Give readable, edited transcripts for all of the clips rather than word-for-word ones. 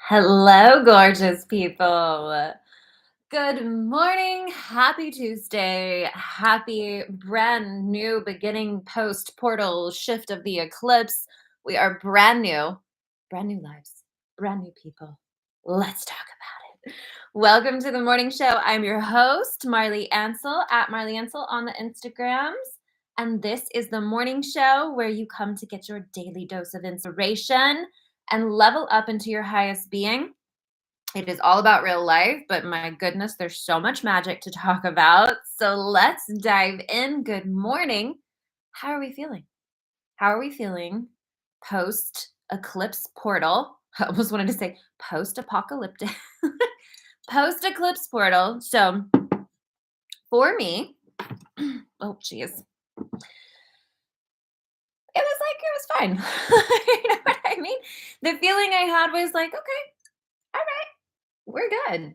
Hello, gorgeous people. Good morning. Happy Tuesday. Happy brand new beginning post portal shift of the eclipse. We are brand new lives, brand new people. Let's talk about it. Welcome to the morning show. I'm your host, Marli Ansel at Marli Ansel on the Instagrams. And this is the morning show where you come to get your daily dose of inspiration and level up into your highest being. It is all about real life, but my goodness, there's so much magic to talk about. So let's dive in. Good morning. How are we feeling? How are we feeling post eclipse portal? I almost wanted to say post apocalyptic, post eclipse portal. So for me, oh, geez, it was fine. You know what I mean? The feeling I had was like, okay, all right, we're good.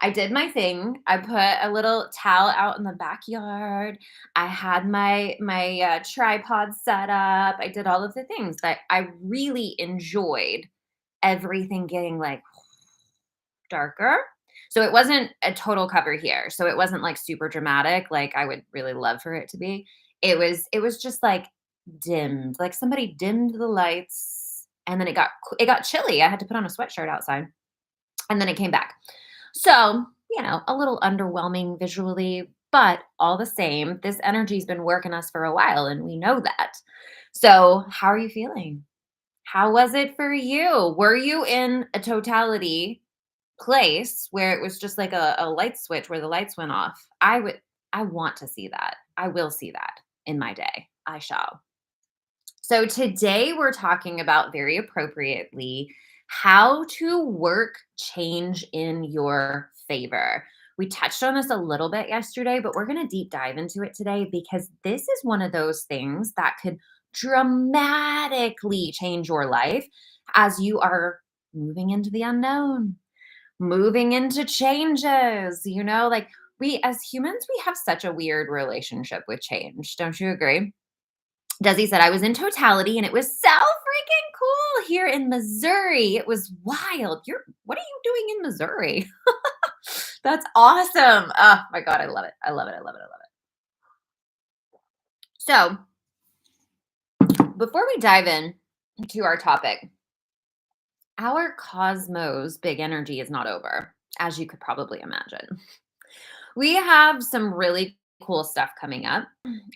I did my thing. I put a little towel out in the backyard. I had my tripod set up. I did all of the things that I really enjoyed. Everything getting like darker. So it wasn't a total cover here. So it wasn't like super dramatic like I would really love for it to be. It was just like dimmed. Like somebody dimmed the lights and then it got chilly. I had to put on a sweatshirt outside and then it came back. So, a little underwhelming visually, but all the same, this energy's been working us for a while and we know that. So, how are you feeling? How was it for you? Were you in a totality place where it was just like a light switch where the lights went off? I want to see that. I will see that in my day. I shall. So today we're talking about very appropriately how to work change in your favor. We touched on this a little bit yesterday, but we're going to deep dive into it today because this is one of those things that could dramatically change your life as you are moving into the unknown, moving into changes, like we as humans, we have such a weird relationship with change. Don't you agree? Desi said, I was in totality and it was so freaking cool here in Missouri. It was wild. What are you doing in Missouri? That's awesome. Oh my God, I love it. I love it. I love it. I love it. So before we dive in to our topic, our cosmos big energy is not over, as you could probably imagine. We have some really cool stuff coming up.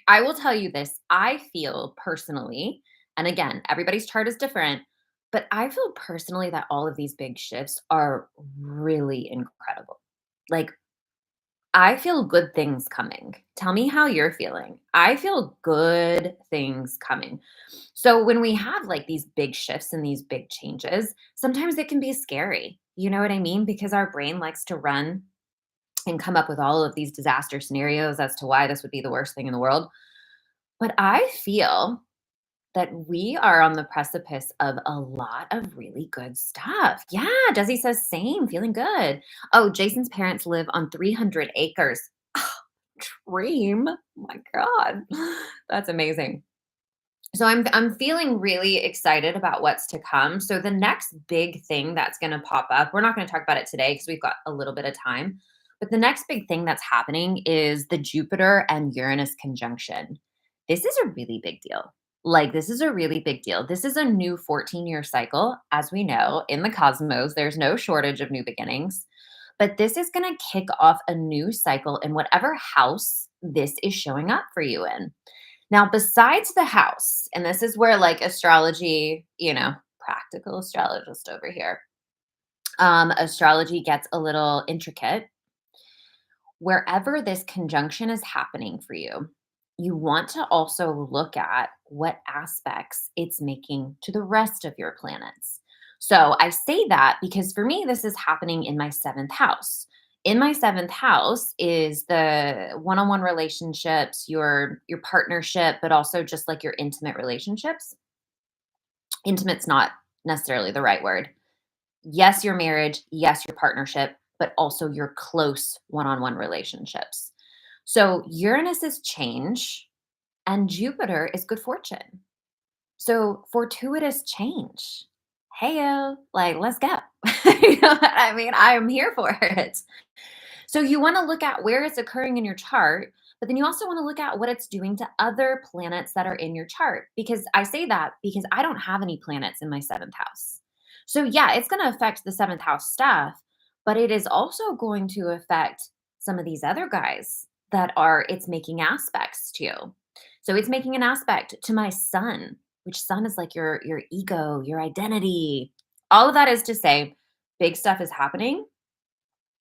I will tell you this, I feel personally, and again, everybody's chart is different, but I feel personally that all of these big shifts are really incredible. Like, I feel good things coming. Tell me how you're feeling. I feel good things coming. So, when we have like these big shifts and these big changes, sometimes it can be scary. You know what I mean? Because our brain likes to run and come up with all of these disaster scenarios as to why this would be the worst thing in the world. But I feel that we are on the precipice of a lot of really good stuff. Yeah, Desi says same, feeling good. Oh, Jason's parents live on 300 acres. Oh, dream. Oh my God. That's amazing. So I'm feeling really excited about what's to come. So the next big thing that's going to pop up, we're not going to talk about it today because we've got a little bit of time. But the next big thing that's happening is the Jupiter and Uranus conjunction. This is a really big deal. Like this is a really big deal. This is a new 14-year cycle. As we know, in the cosmos, there's no shortage of new beginnings. But this is going to kick off a new cycle in whatever house this is showing up for you in. Now, besides the house, and this is where like astrology, practical astrologist over here, astrology gets a little intricate. Wherever this conjunction is happening for you, you want to also look at what aspects it's making to the rest of your planets. So I say that because for me, this is happening in my seventh house. In my seventh house is the one-on-one relationships, your partnership, but also just like your intimate relationships. Intimate's not necessarily the right word. Yes, your marriage, yes, your partnership, but also your close one-on-one relationships. So Uranus is change and Jupiter is good fortune. So fortuitous change. Heyo, like, let's go. You know what I mean? I am here for it. So you want to look at where it's occurring in your chart, but then you also want to look at what it's doing to other planets that are in your chart. Because I say that because I don't have any planets in my seventh house. So yeah, it's going to affect the seventh house stuff, but it is also going to affect some of these other guys that are it's making aspects to. So it's making an aspect to my sun, which sun is like your ego, your identity. All of that is to say big stuff is happening.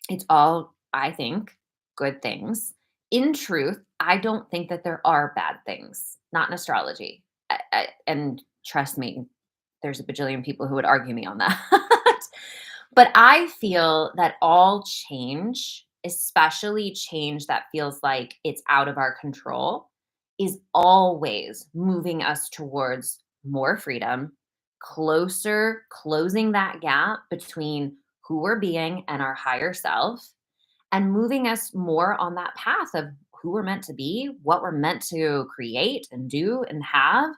It's all, I think, good things. In truth, I don't think that there are bad things, not in astrology. And trust me, there's a bajillion people who would argue me on that. But I feel that all change, especially change that feels like it's out of our control, is always moving us towards more freedom, closer, closing that gap between who we're being and our higher self, and moving us more on that path of who we're meant to be, what we're meant to create and do and have.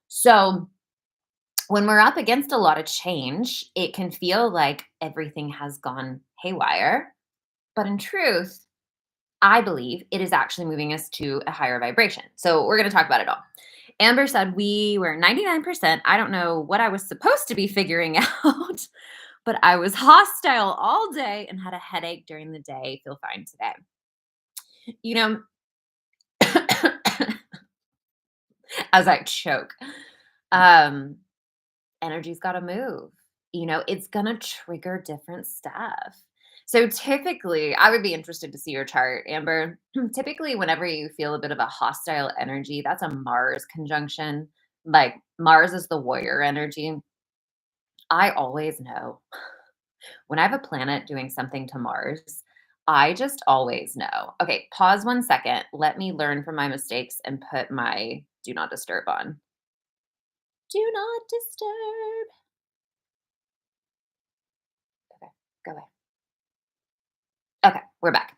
So, when we're up against a lot of change, it can feel like everything has gone haywire. But in truth, I believe it is actually moving us to a higher vibration. So we're going to talk about it all. Amber said we were 99%. I don't know what I was supposed to be figuring out, but I was hostile all day and had a headache during the day. Feel fine today. You know, as I choke. Um, Energy's got to move. It's going to trigger different stuff. So typically, I would be interested to see your chart, Amber. Typically, whenever you feel a bit of a hostile energy, that's a Mars conjunction. Like Mars is the warrior energy. I always know when I have a planet doing something to Mars, I just always know. Okay, pause 1 second. Let me learn from my mistakes and put my do not disturb on. Do not disturb. Okay, go away. Okay, we're back.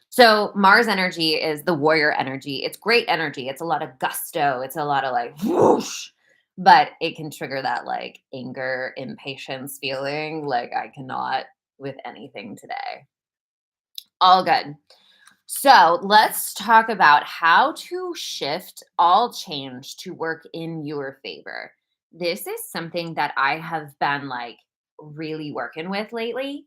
So Mars energy is the warrior energy. It's great energy. It's a lot of gusto. It's a lot of like whoosh, but it can trigger that like anger, impatience feeling. Like I cannot with anything today. All good. So let's talk about how to shift all change to work in your favor. This is something that I have been like really working with lately,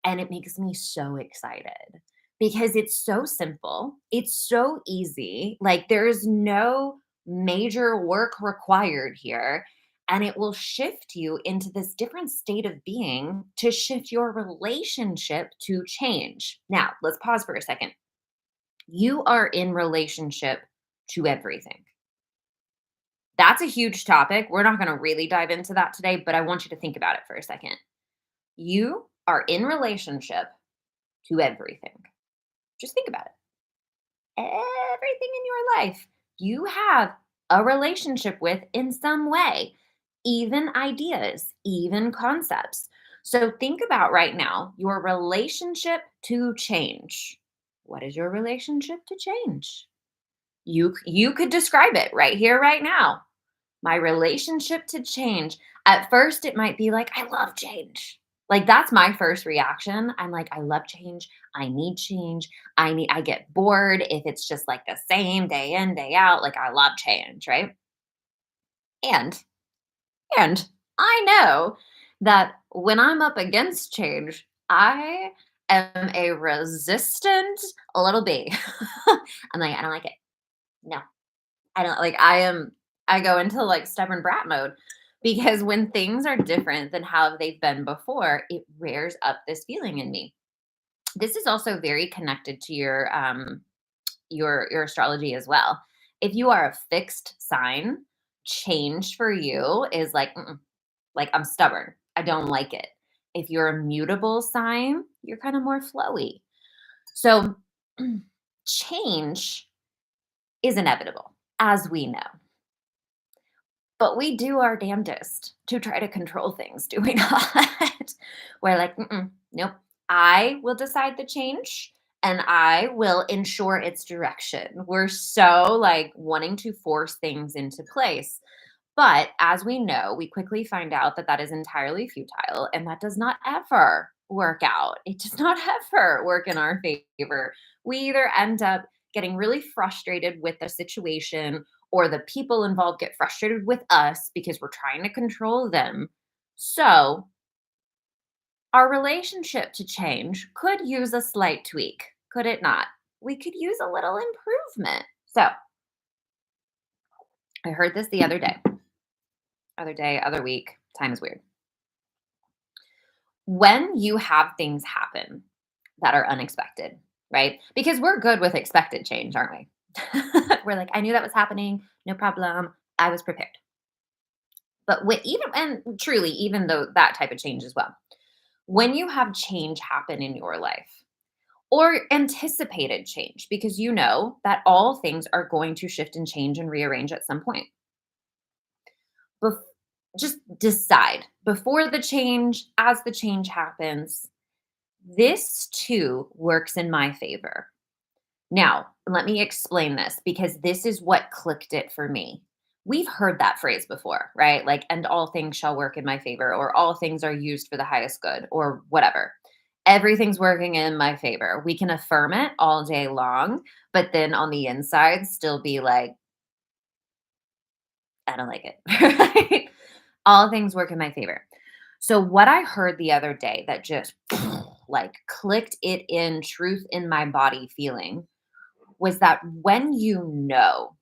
and it makes me so excited because it's so simple. It's so easy. Like there's no major work required here. And it will shift you into this different state of being to shift your relationship to change. Now, let's pause for a second. You are in relationship to everything. That's a huge topic. We're not going to really dive into that today, but I want you to think about it for a second. You are in relationship to everything. Just think about it. Everything in your life you have a relationship with in some way, even ideas, even concepts. So think about right now your relationship to change. What is your relationship to change? You could describe it right here, right now. My relationship to change. At first, it might be like, I love change. Like that's my first reaction. I'm like, I love change. I need change. I get bored if it's just like the same day in, day out. Like I love change, right? And and I know that when I'm up against change, I am a resistant little bee. I'm like, I don't like it. No, I don't like I go into like stubborn brat mode because when things are different than how they've been before, it rears up this feeling in me. This is also very connected to your astrology as well. If you are a fixed sign, change for you is like like I'm stubborn. I don't like it. If you're a mutable sign, you're kind of more flowy. So change is inevitable, as we know. But we do our damnedest to try to control things, do we not? We're like, nope. I will decide the change and I will ensure its direction. We're so like wanting to force things into place. But as we know, we quickly find out that that is entirely futile and that does not ever work out. It does not ever work in our favor. We either end up getting really frustrated with the situation or the people involved get frustrated with us because we're trying to control them. So, our relationship to change could use a slight tweak, could it not? We could use a little improvement. So, I heard this the other week. Time is weird. When you have things happen that are unexpected, right? Because we're good with expected change, aren't we? We're like, I knew that was happening. No problem. I was prepared. But with even and truly, even though that type of change as well, when you have change happen in your life or anticipated change, because you know that all things are going to shift and change and rearrange at some point, bef- just decide before the change, as the change happens, this too works in my favor. Now, let me explain this because this is what clicked it for me. We've heard that phrase before, right? Like, and all things shall work in my favor, or all things are used for the highest good, or whatever. Everything's working in my favor. We can affirm it all day long, but then on the inside, still be like, I don't like it. Right? All things work in my favor. So, what I heard the other day that just like clicked it in truth in my body feeling was that when you know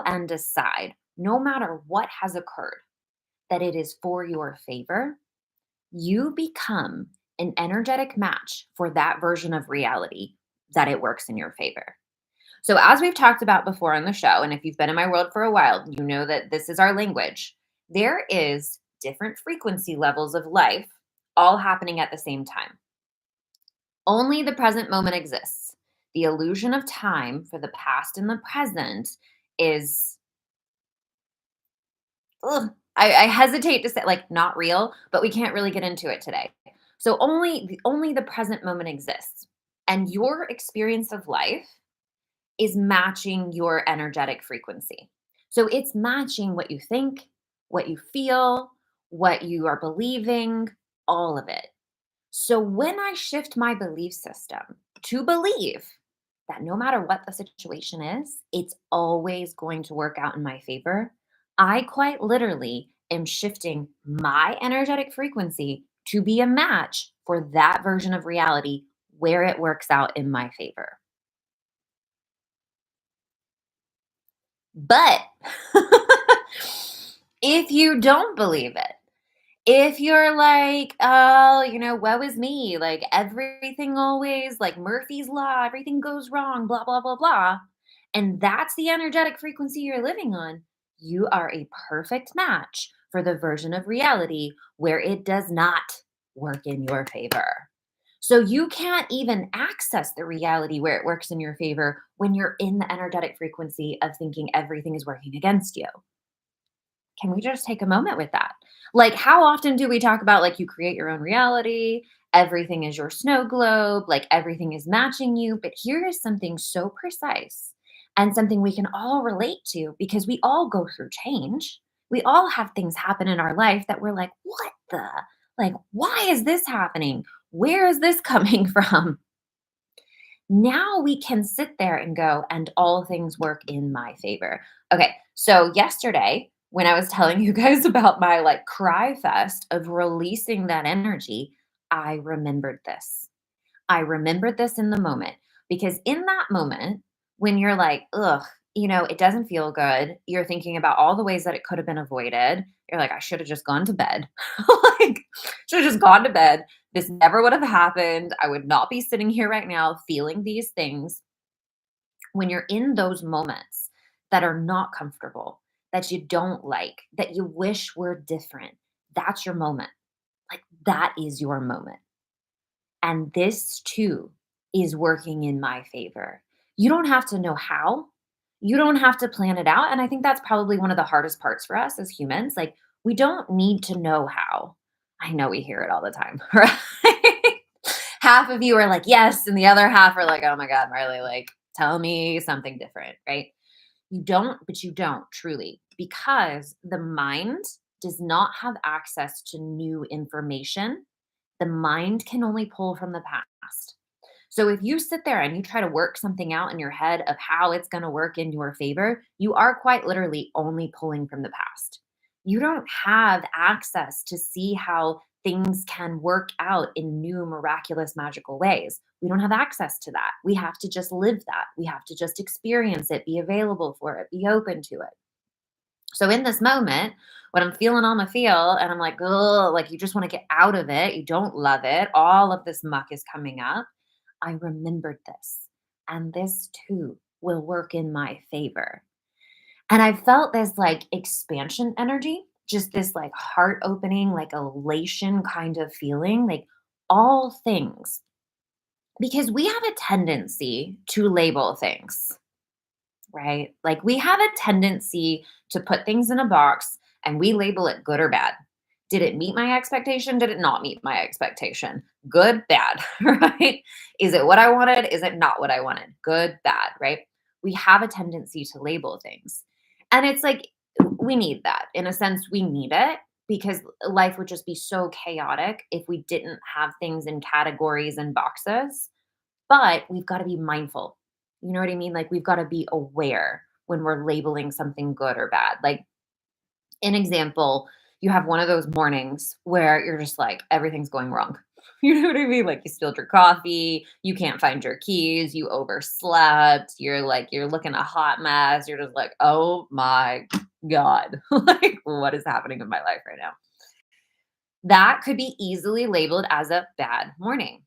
and decide, no matter what has occurred, that it is for your favor, you become an energetic match for that version of reality that it works in your favor. So, as we've talked about before on the show, and if you've been in my world for a while, you know that this is our language. There is different frequency levels of life all happening at the same time. Only the present moment exists. The illusion of time for the past and the present is, ugh, I hesitate to say like not real, but we can't really get into it today. So only the present moment exists. And your experience of life is matching your energetic frequency. So it's matching what you think, what you feel, what you are believing, all of it. So when I shift my belief system to believe that no matter what the situation is, it's always going to work out in my favor, I quite literally am shifting my energetic frequency to be a match for that version of reality where it works out in my favor. But if you don't believe it, if you're like, "Oh, woe is me, like, everything always like Murphy's Law, everything goes wrong, blah, blah, blah, blah," and that's the energetic frequency you're living on, you are a perfect match for the version of reality where it does not work in your favor. So you can't even access the reality where it works in your favor when you're in the energetic frequency of thinking everything is working against you. Can we just take a moment with that? Like, how often do we talk about like you create your own reality? Everything is your snow globe, like everything is matching you. But here is something so precise and something we can all relate to because we all go through change. We all have things happen in our life that we're like, what the? Like, why is this happening? Where is this coming from? Now we can sit there and go, and all things work in my favor. Okay, so yesterday, when I was telling you guys about my like cry fest of releasing that energy, I remembered this. I remembered this in the moment because in that moment, when you're like, ugh, it doesn't feel good, you're thinking about all the ways that it could have been avoided. You're like, I should have just gone to bed. Like, should have just gone to bed. This never would have happened. I would not be sitting here right now feeling these things. When you're in those moments that are not comfortable, that you don't like, that you wish were different, that's your moment. Like, that is your moment. And this too is working in my favor. You don't have to know how. You don't have to plan it out. And I think that's probably one of the hardest parts for us as humans. Like, we don't need to know how. I know we hear it all the time, right? Half of you are like, yes. And the other half are like, oh my God, Marley, like, tell me something different, right? You don't, but you don't truly, because the mind does not have access to new information. The mind can only pull from the past. So if you sit there and you try to work something out in your head of how it's going to work in your favor, you are quite literally only pulling from the past. You don't have access to see how things can work out in new, miraculous, magical ways. We don't have access to that. We have to just live that. We have to just experience it, be available for it, be open to it. So in this moment, when I'm feeling all my feel and I'm like, oh, like you just want to get out of it, you don't love it, all of this muck is coming up. I remembered this, and this too will work in my favor. And I felt this like expansion energy, just this like heart opening, like elation kind of feeling, like all things, because we have a tendency to label things. Right? Like we have a tendency to put things in a box and we label it good or bad. Did it meet my expectation? Did it not meet my expectation? Good, bad, right? Is it what I wanted? Is it not what I wanted? Good, bad, right? We have a tendency to label things. And it's like we need that. In a sense, we need it because life would just be so chaotic if we didn't have things in categories and boxes, but we've got to be mindful. You know what I mean? Like we've got to be aware when we're labeling something good or bad. Like an example, you have one of those mornings where you're just like everything's going wrong. You know what I mean? Like you spilled your coffee, you can't find your keys, you overslept, you're looking a hot mess. You're just like, "Oh my god." Like what is happening in my life right now? That could be easily labeled as a bad morning.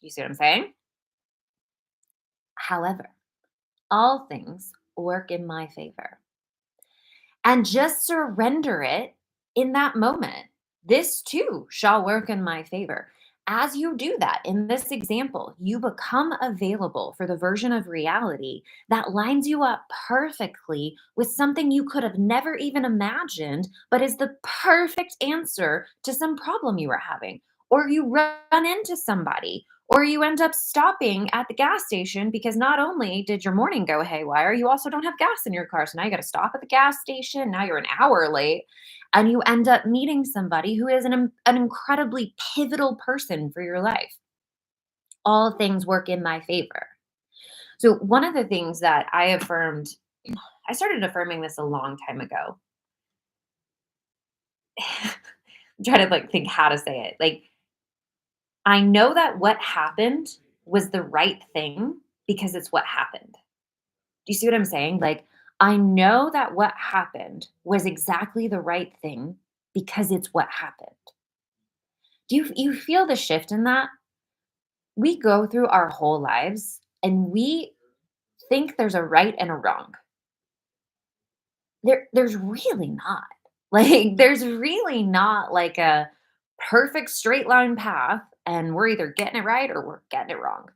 You see what I'm saying? However, all things work in my favor. And just surrender it in that moment. This too shall work in my favor. As you do that in this example, you become available for the version of reality that lines you up perfectly with something you could have never even imagined, but is the perfect answer to some problem you were having. Or you run into somebody, or you end up stopping at the gas station because not only did your morning go haywire, you also don't have gas in your car. So now you got to stop at the gas station. Now you're an hour late and you end up meeting somebody who is an incredibly pivotal person for your life. All things work in my favor. So, one of the things that I affirmed, I started affirming this a long time ago. I'm trying to like think how to say it. Like, I know that what happened was the right thing because it's what happened. Do you see what I'm saying? Like, I know that what happened was exactly the right thing because it's what happened. Do you feel the shift in that? We go through our whole lives and we think there's a right and a wrong. There's really not. Like there's really not like a perfect straight line path and we're either getting it right or we're getting it wrong.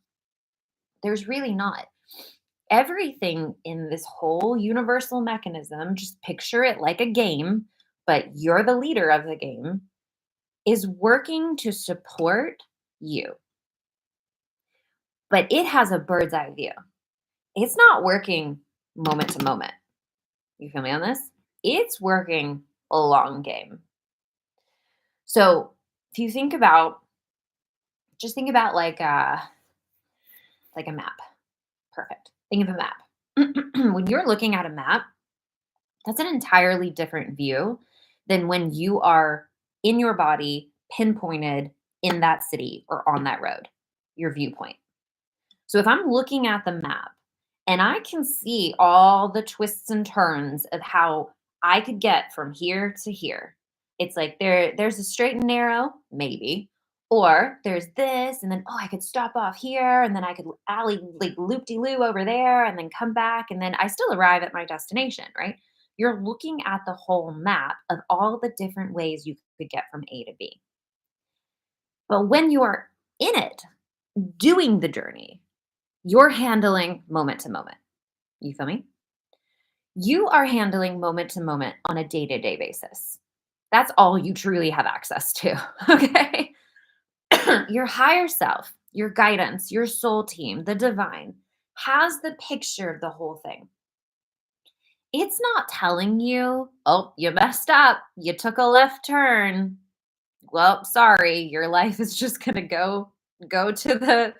There's really not. Everything in this whole universal mechanism, just picture it like a game, but you're the leader of the game, is working to support you. But it has a bird's eye view. It's not working moment to moment. You feel me on this? It's working a long game. So if you think about, just think about like a map. Perfect. Think of a map. When you're looking at a map, that's an entirely different view than when you are in your body, pinpointed in that city or on that road, your viewpoint. So if I'm looking at the map and I can see all the twists and turns of how I could get from here to here. It's like there's a straight and narrow, maybe. Or there's this, and then I could stop off here, and then I could alley like loop de loo over there, and then come back, and then I still arrive at my destination, right? You're looking at the whole map of all the different ways you could get from A to B. But when you are in it, doing the journey, you're handling moment to moment. You feel me? You are handling moment to moment on a day to day basis. That's all you truly have access to. Okay. Your higher self, your guidance, your soul team, the divine has the picture of the whole thing. It's not telling you, "Oh, you messed up. You took a left turn. Well, sorry, your life is just gonna go to the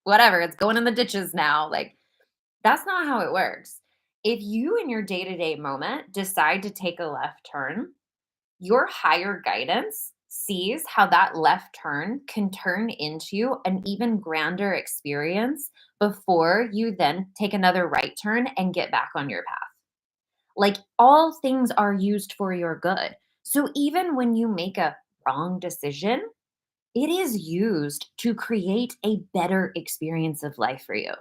whatever, it's going in the ditches now." Like, that's not how it works. If you in your day-to-day moment decide to take a left turn, your higher guidance sees how that left turn can turn into an even grander experience before you then take another right turn and get back on your path. Like, all things are used for your good. So even when you make a wrong decision, it is used to create a better experience of life for you.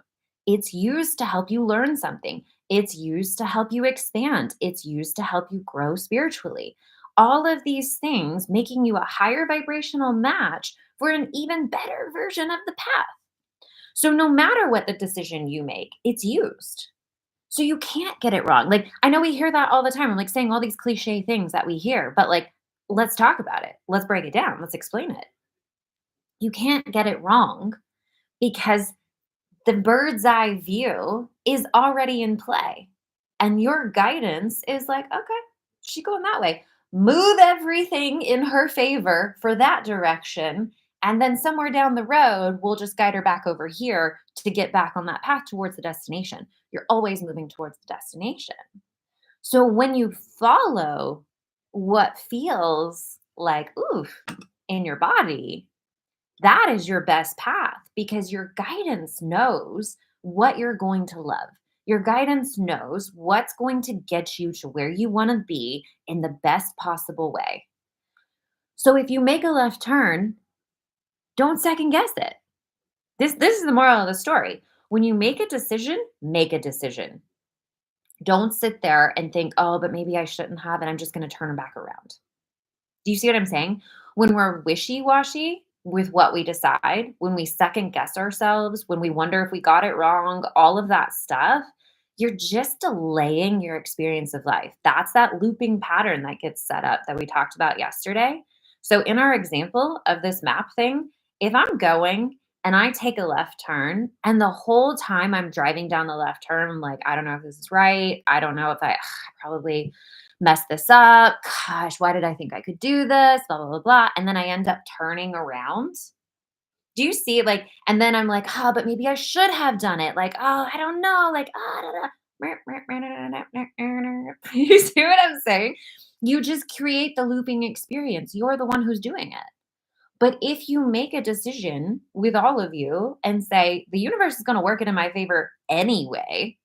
It's used to help you learn something. It's used to help you expand. It's used to help you grow spiritually. All of these things making you a higher vibrational match for an even better version of the path. So, no matter what the decision you make, it's used. So, you can't get it wrong. Like, I know we hear that all the time. I'm like saying all these cliche things that we hear, but like, let's talk about it. Let's break it down. Let's explain it. You can't get it wrong because the bird's eye view is already in play. And your guidance is like, okay, she's going that way. Move everything in her favor for that direction. And then somewhere down the road, we'll just guide her back over here to get back on that path towards the destination. You're always moving towards the destination. So when you follow what feels like oof in your body, that is your best path because your guidance knows what you're going to love. Your guidance knows what's going to get you to where you want to be in the best possible way. So if you make a left turn, don't second guess it. This is the moral of the story. When you make a decision, make a decision. Don't sit there and think, "Oh, but maybe I shouldn't have and I'm just going to turn back around." Do you see what I'm saying? When we're wishy-washy with what we decide, when we second guess ourselves, when we wonder if we got it wrong, all of that stuff, you're just delaying your experience of life. That's that looping pattern that gets set up that we talked about yesterday. So, in our example of this map thing, if I'm going and I take a left turn, and the whole time I'm driving down the left turn, I'm like, I don't know if this is right. I don't know if I probably messed this up. Gosh, why did I think I could do this? Blah, blah, blah, blah. And then I end up turning around. Do you see like, and then I'm like, oh, but maybe I should have done it. Like, oh, I don't know. Like, ah, da, da. You see what I'm saying? You just create the looping experience. You're the one who's doing it. But if you make a decision with all of you and say, the universe is going to work it in my favor anyway,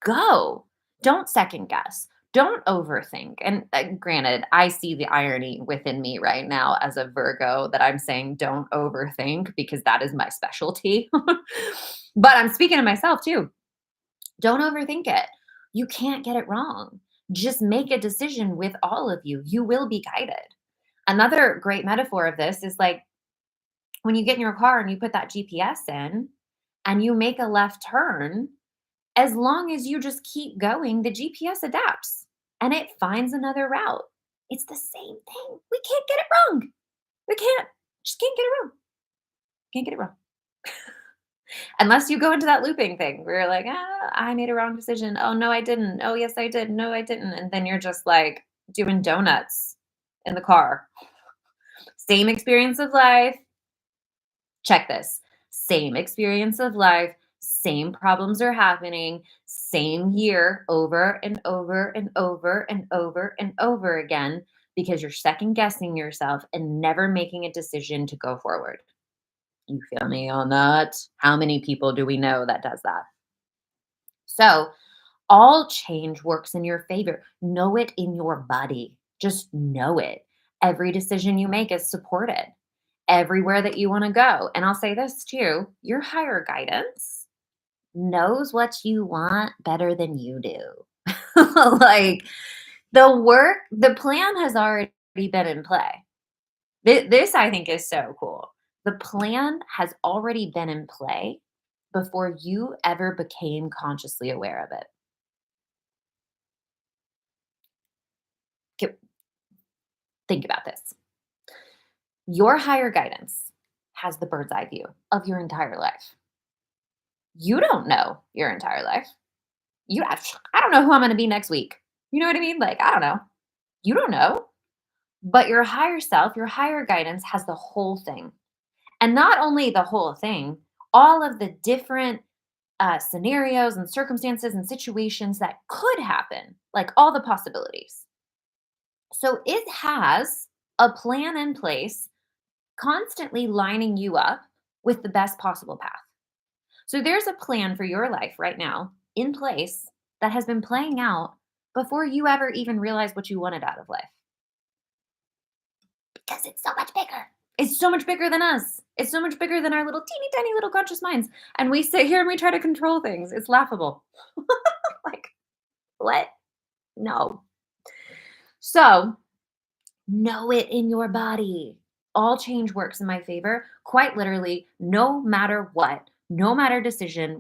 go. Don't second guess. Don't overthink. And granted, I see the irony within me right now as a Virgo that I'm saying don't overthink because that is my specialty. But I'm speaking to myself too. Don't overthink it. You can't get it wrong. Just make a decision with all of you. You will be guided. Another great metaphor of this is like when you get in your car and you put that GPS in and you make a left turn, as long as you just keep going, the GPS adapts and it finds another route. It's the same thing. We can't get it wrong. We can't. Just can't get it wrong. Can't get it wrong. Unless you go into that looping thing where you're like, I made a wrong decision. Oh, no, I didn't. Oh, yes, I did. No, I didn't. And then you're just like doing donuts in the car. Same experience of life. Check this. Same experience of life, same problems are happening, same year over and over and over and over and over again because you're second guessing yourself and never making a decision to go forward. You feel me on that? How many people do we know that does that? So, all change works in your favor. Know it in your body. Just know it. Every decision you make is supported everywhere that you want to go. And I'll say this too, your higher guidance knows what you want better than you do. Like the plan has already been in play. This I think is so cool. The plan has already been in play before you ever became consciously aware of it. Okay, think about this. Your higher guidance has the bird's eye view of your entire life. You don't know your entire life. I don't know who I'm going to be next week. You know what I mean? Like, I don't know. You don't know. But your higher self, your higher guidance has the whole thing. And not only the whole thing, all of the different scenarios and circumstances and situations that could happen, like all the possibilities. So it has a plan in place, constantly lining you up with the best possible path. So there's a plan for your life right now in place that has been playing out before you ever even realized what you wanted out of life. Because it's so much bigger. It's so much bigger than us. It's so much bigger than our little teeny tiny little conscious minds. And we sit here and we try to control things. It's laughable. Like, what? No. So know it in your body. All change works in my favor. Quite literally, no matter what, no matter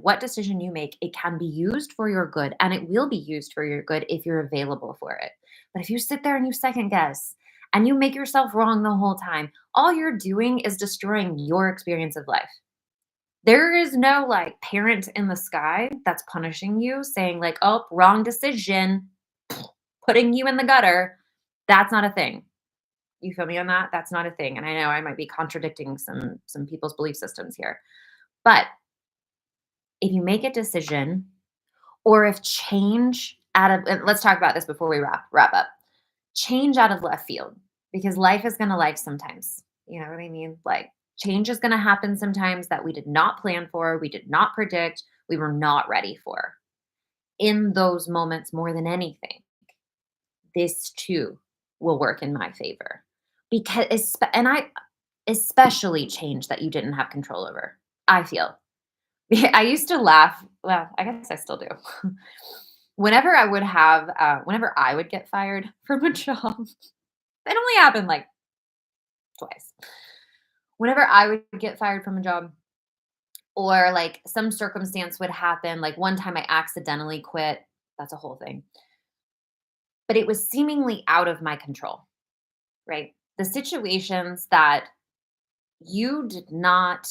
what decision you make, it can be used for your good and it will be used for your good if you're available for it. But if you sit there and you second guess and you make yourself wrong the whole time, all you're doing is destroying your experience of life. There is no like parent in the sky that's punishing you, saying, like, oh, wrong decision, putting you in the gutter. That's not a thing. You feel me on that? That's not a thing, and I know I might be contradicting some people's belief systems here. But if you make a decision or if change out of and let's talk about this before we wrap up. Change out of left field because life is gonna like sometimes. You know what I mean? Like change is gonna happen sometimes that we did not plan for, we did not predict, we were not ready for. In those moments more than anything, this too will work in my favor. Because I especially change that you didn't have control over. I feel. I used to laugh. Well, I guess I still do. Whenever I would get fired from a job, it only happened like twice. Whenever I would get fired from a job, or like some circumstance would happen, like one time I accidentally quit. That's a whole thing. But it was seemingly out of my control, right? The situations that you did not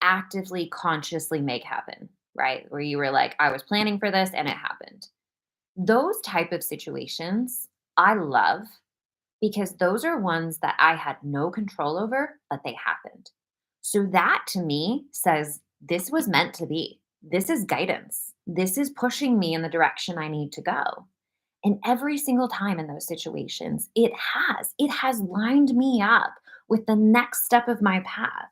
actively consciously make happen, right? Where you were like, I was planning for this and it happened. Those type of situations I love because those are ones that I had no control over, but they happened. So that to me says this was meant to be. This is guidance. This is pushing me in the direction I need to go. And every single time in those situations, it has lined me up with the next step of my path.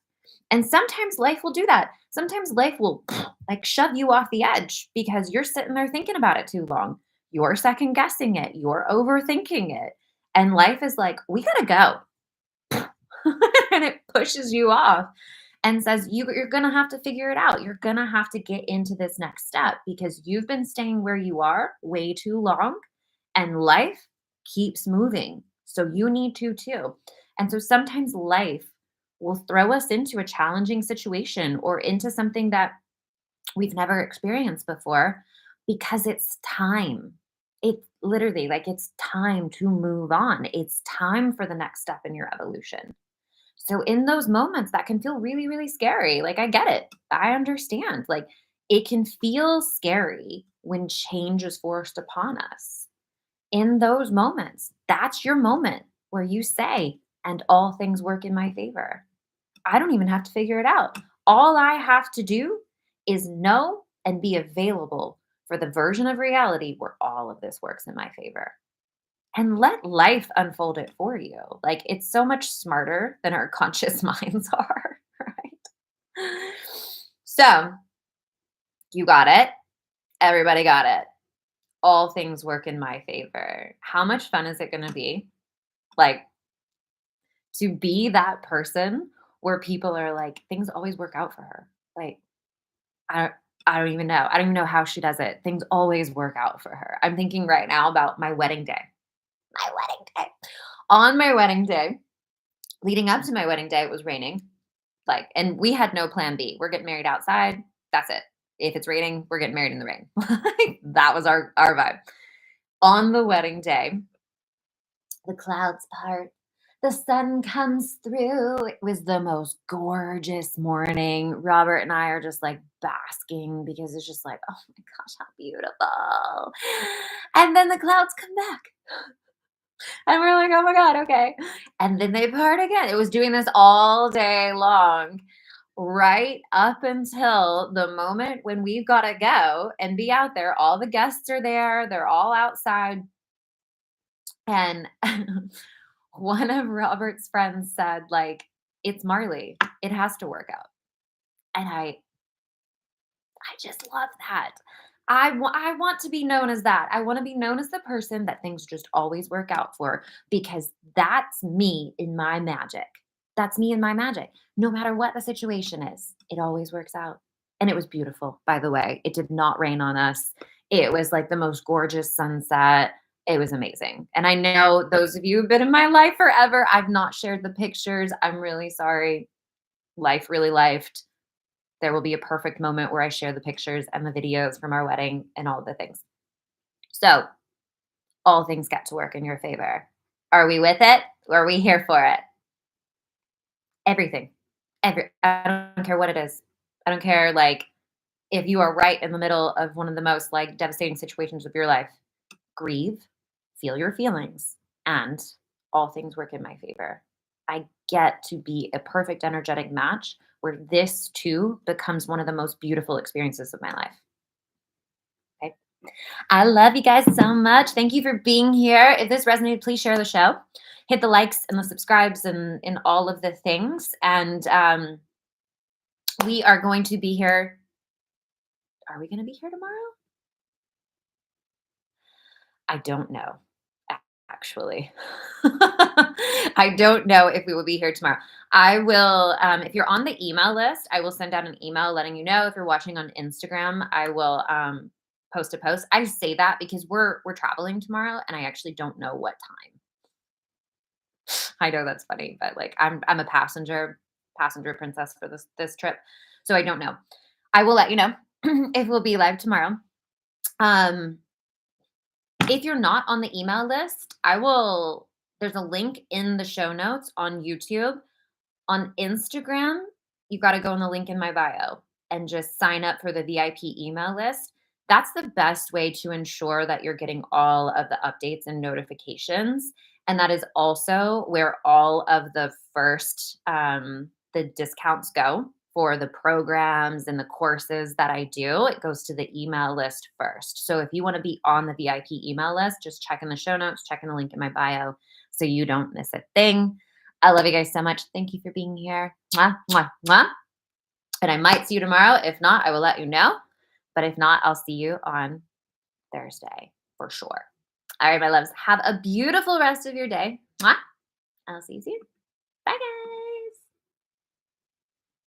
And sometimes life will do that. Sometimes life will like shove you off the edge because you're sitting there thinking about it too long. You're second guessing it, you're overthinking it. And life is like, we gotta go. And it pushes you off and says, you're gonna have to figure it out. You're gonna have to get into this next step because you've been staying where you are way too long and life keeps moving. So you need to too. And so sometimes life will throw us into a challenging situation or into something that we've never experienced before because it's time. It's literally like it's time to move on. It's time for the next step in your evolution. So in those moments that can feel really, really scary. Like I get it. I understand. Like it can feel scary when change is forced upon us. In those moments, that's your moment where you say, and all things work in my favor. I don't even have to figure it out. All I have to do is know and be available for the version of reality where all of this works in my favor. And let life unfold it for you. Like it's so much smarter than our conscious minds are, right? So you got it. Everybody got it. All things work in my favor. How much fun is it going to be? Like to be that person where people are like, things always work out for her. Like, I don't, I don't even know. I don't even know how she does it. Things always work out for her. I'm thinking right now about my wedding day. My wedding day. On my wedding day, leading up to my wedding day, it was raining. Like, and we had no plan B. We're getting married outside. That's it. If it's raining, we're getting married in the rain. That was our vibe. On the wedding day, the clouds part, The sun comes through. It was the most gorgeous morning. Robert and I are just like basking because it's just like, oh my gosh, how beautiful. And then the clouds come back. And we're like, oh my God, okay. And then they part again. It was doing this all day long, right up until the moment when we've got to go and be out there. All the guests are there, they're all outside. And one of Robert's friends said, like, it's Marley. It has to work out. And I just love that. I want to be known as that. I want to be known as the person that things just always work out for because that's me in my magic. That's me in my magic. No matter what the situation is, it always works out. And it was beautiful, by the way. It did not rain on us. It was like the most gorgeous sunset. It was amazing. And I know those of you who've been in my life forever, I've not shared the pictures. I'm really sorry. Life really lifed. There will be a perfect moment where I share the pictures and the videos from our wedding and all the things. So, all things get to work in your favor. Are we with it? Or are we here for it? Everything. I don't care what it is. I don't care like if you are right in the middle of one of the most like devastating situations of your life. Grieve, feel your feelings, and all things work in my favor. I get to be a perfect energetic match where this too becomes one of the most beautiful experiences of my life. Okay. I love you guys so much. Thank you for being here. If this resonated, please share the show. Hit the likes and the subscribes and all of the things. And we are going to be here. Are we going to be here tomorrow? I don't know, actually. I don't know if we will be here tomorrow. I will, if you're on the email list, I will send out an email letting you know. If you're watching on Instagram, I will post a post. I say that because we're traveling tomorrow, and I actually don't know what time. I know that's funny, but like I'm a passenger princess for this trip, so I don't know. I will let you know if we'll be live tomorrow. Um, If you're not on the email list, there's a link in the show notes on YouTube. On Instagram, you got to go on the link in my bio and just sign up for the VIP email list. That's the best way to ensure that you're getting all of the updates and notifications. And that is also where all of the discounts go for the programs and the courses that I do. It goes to the email list first. So if you want to be on the VIP email list, just check in the show notes, check in the link in my bio so you don't miss a thing. I love you guys so much. Thank you for being here. Mwah, mwah, mwah. And I might see you tomorrow. If not, I will let you know. But if not, I'll see you on Thursday for sure. All right, my loves. Have a beautiful rest of your day. Mwah. I'll see you soon. Bye, guys.